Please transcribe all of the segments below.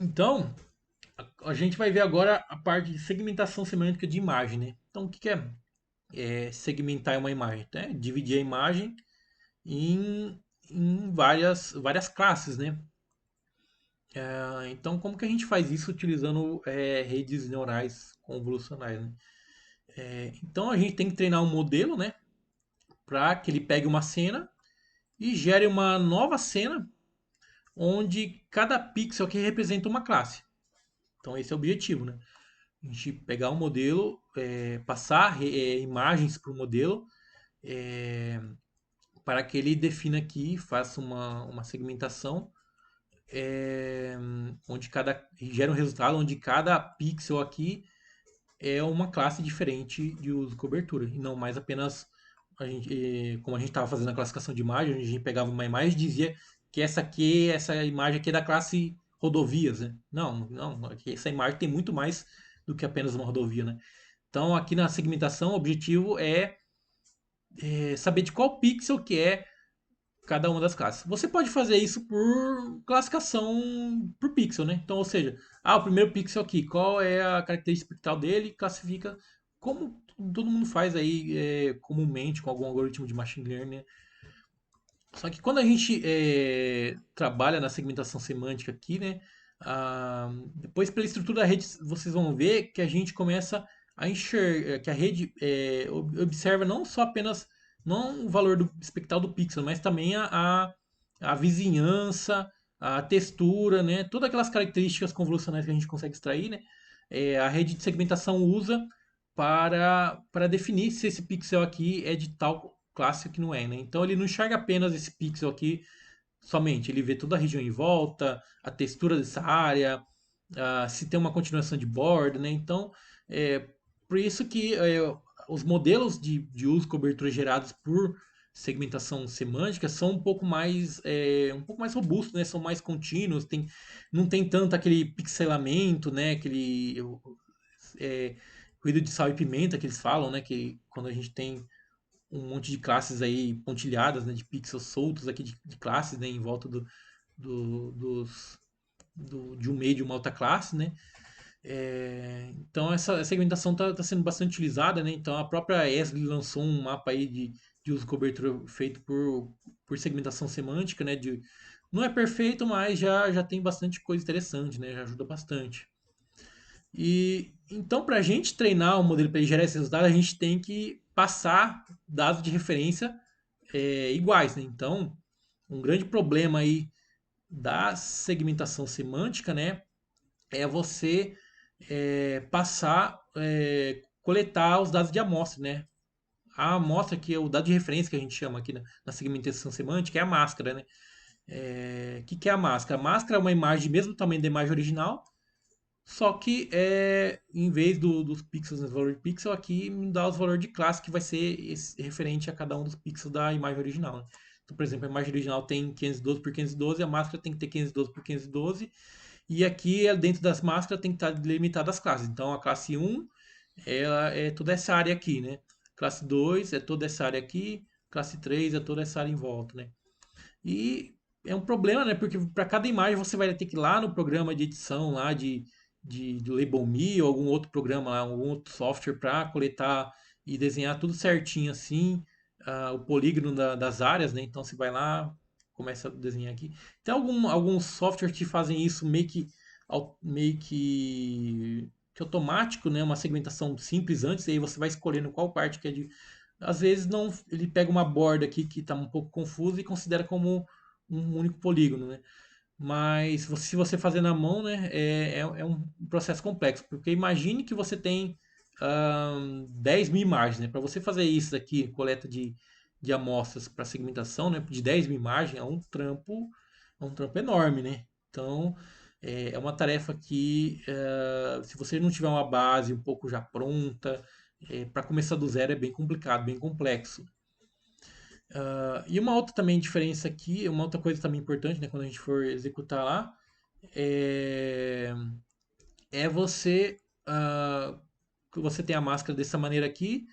Então, a gente vai ver agora a parte de segmentação semântica de imagem, né? Então, o que é, segmentar uma imagem? É dividir a imagem em várias classes, né? Então, como que a gente faz isso utilizando redes neurais convolucionais, né? Então, a gente tem que treinar um modelo, né? Para que ele pegue uma cena e gere uma nova cena onde cada pixel aqui representa uma classe. Então, esse é o objetivo, né? A gente pegar um modelo, passar imagens para o modelo, é, para que ele defina aqui, faça uma segmentação, é, onde cada gera um resultado onde cada pixel aqui é uma classe diferente de uso de cobertura e não mais apenas como a gente estava fazendo a classificação de imagem, a gente pegava uma imagem e dizia que essa imagem aqui é da classe rodovias, né? Não, não, essa imagem tem muito mais do que apenas uma rodovia, né? Então, aqui na segmentação, o objetivo é saber de qual pixel que é cada uma das classes. Você pode fazer isso por classificação por pixel, né? Então, ou seja, o primeiro pixel aqui, qual é a característica espectral dele, classifica como todo mundo faz aí comumente com algum algoritmo de machine learning, né? Só que quando a gente trabalha na segmentação semântica aqui, né? Depois pela estrutura da rede, vocês vão ver que a gente começa a enxergar, que a rede observa não só apenas não o valor do espectral do pixel, mas também a vizinhança, a textura, né? Todas aquelas características convolucionais que a gente consegue extrair, né? A rede de segmentação usa para definir se esse pixel aqui é de tal classe que não é, né? Então ele não enxerga apenas esse pixel aqui somente, ele vê toda a região em volta, a textura dessa área, se tem uma continuação de borda, né? Então, por isso que os modelos de uso e cobertura gerados por segmentação semântica são um pouco mais robustos, né? São mais contínuos, não tem tanto aquele pixelamento, né? Aquele é, ruído de sal e pimenta que eles falam, né? Que quando a gente tem um monte de classes aí pontilhadas, né? De pixels soltos aqui de classes, né? Em volta do, dos, de um meio de uma outra classe, né? Então essa segmentação está sendo bastante utilizada, né? Então a própria Esri lançou um mapa aí de uso e cobertura feito por segmentação semântica, né? Não é perfeito, mas já tem bastante coisa interessante, né? Já ajuda bastante. E então, para a gente treinar o modelo para ele gerar esses resultados, a gente tem que passar dados de referência iguais, né? Então, um grande problema aí da segmentação semântica, né, é você coletar os dados de amostra, né? A amostra que é o dado de referência que a gente chama aqui na segmentação semântica é a máscara, né? Que é a máscara? A máscara é uma imagem do mesmo tamanho da imagem original, só que em vez dos pixels, né, valor de pixel, aqui me dá os valores de classe que vai ser referente a cada um dos pixels da imagem original, né? Então, por exemplo, a imagem original tem 512 por 512, a máscara tem que ter 512 por 512, e aqui dentro das máscaras tem que estar delimitadas as classes. Então, a classe um ela é toda essa área aqui, né? Classe 2 é toda essa área aqui, classe 3 é toda essa área em volta, né? E é um problema, né? Porque para cada imagem você vai ter que ir lá no programa de edição lá de Label Me ou algum outro programa lá, algum outro software para coletar e desenhar tudo certinho assim, o polígono das áreas, né? Então você vai lá, começa a desenhar aqui. Tem alguns softwares que fazem isso meio que automático, né? Uma segmentação simples antes, e aí você vai escolhendo qual parte que é de. Às vezes não, ele pega uma borda aqui que está um pouco confusa e considera como um único polígono, né? Mas se você fazer na mão, né, é um processo complexo, porque imagine que você tem 10 mil imagens, né? Para você fazer isso aqui, coleta de amostras para segmentação, né, de 10 mil imagens, é um trampo enorme, né? Então, é uma tarefa que, se você não tiver uma base um pouco já pronta, para começar do zero é bem complicado, bem complexo. E uma outra também diferença aqui, uma outra coisa também importante, né, quando a gente for executar lá, é, é você tem a máscara dessa maneira aqui,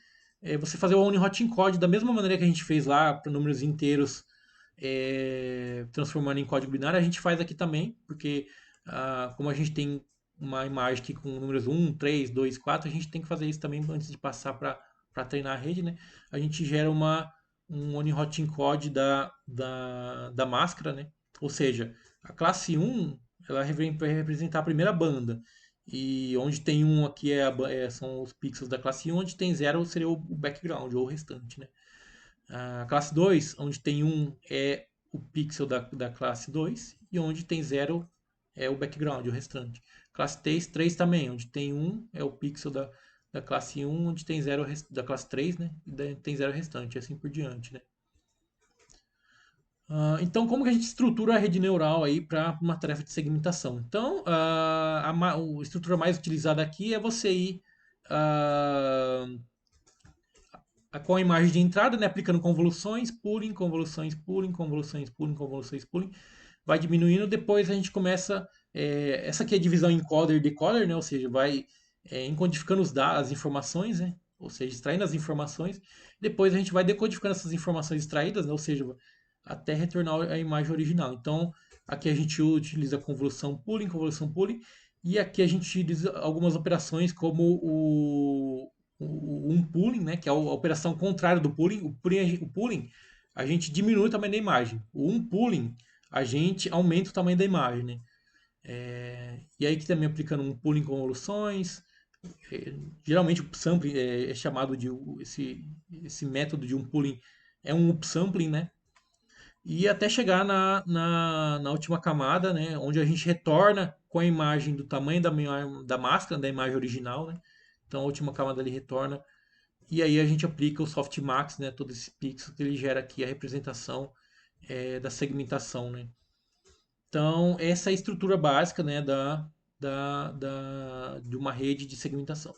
você fazer o only hot encode da mesma maneira que a gente fez lá para números inteiros, transformando em código binário, a gente faz aqui também, porque como a gente tem uma imagem aqui com números 1, 3, 2, 4, a gente tem que fazer isso também antes de passar para treinar a rede, né? A gente gera um Oni-Hot Encode da máscara, né? Ou seja, a classe 1 ela vai representar a primeira banda. E onde tem um aqui são os pixels da classe 1, onde tem 0 seria o background, ou o restante, né? A classe 2, onde tem um é o pixel da classe 2, e onde tem 0 é o background, o restante. Classe 3 também, onde tem um é o pixel da classe 1, onde tem 0 da classe 3, né? E daí tem 0 restante, e assim por diante, né? Então, como que a gente estrutura a rede neural aí para uma tarefa de segmentação? Então, a estrutura mais utilizada aqui é você ir ah, com a imagem de entrada, né, aplicando convoluções, pooling, convoluções, pooling, convoluções, pooling, convoluções, pooling, vai diminuindo. Depois a gente começa, essa aqui é a divisão encoder e decoder, né, ou seja, vai encodificando as informações, né, ou seja, extraindo as informações. Depois a gente vai decodificando essas informações extraídas, né, ou seja, até retornar a imagem original. Então, aqui a gente utiliza convolução pooling, e aqui a gente utiliza algumas operações como um pooling, né, que é a operação contrária do pooling. O pooling a gente diminui o tamanho da imagem. O unpooling a gente aumenta o tamanho da imagem, né? E aí que também aplicando um pooling com evoluções, geralmente o upsampling é chamado de esse método de um pooling é um upsampling, né? E até chegar na última camada, né, onde a gente retorna com a imagem do tamanho da máscara, da imagem original, né? Então a última camada ele retorna e aí a gente aplica o softmax, né, todo esse pixel que ele gera aqui a representação da segmentação, né? Então essa é a estrutura básica, né, de uma rede de segmentação.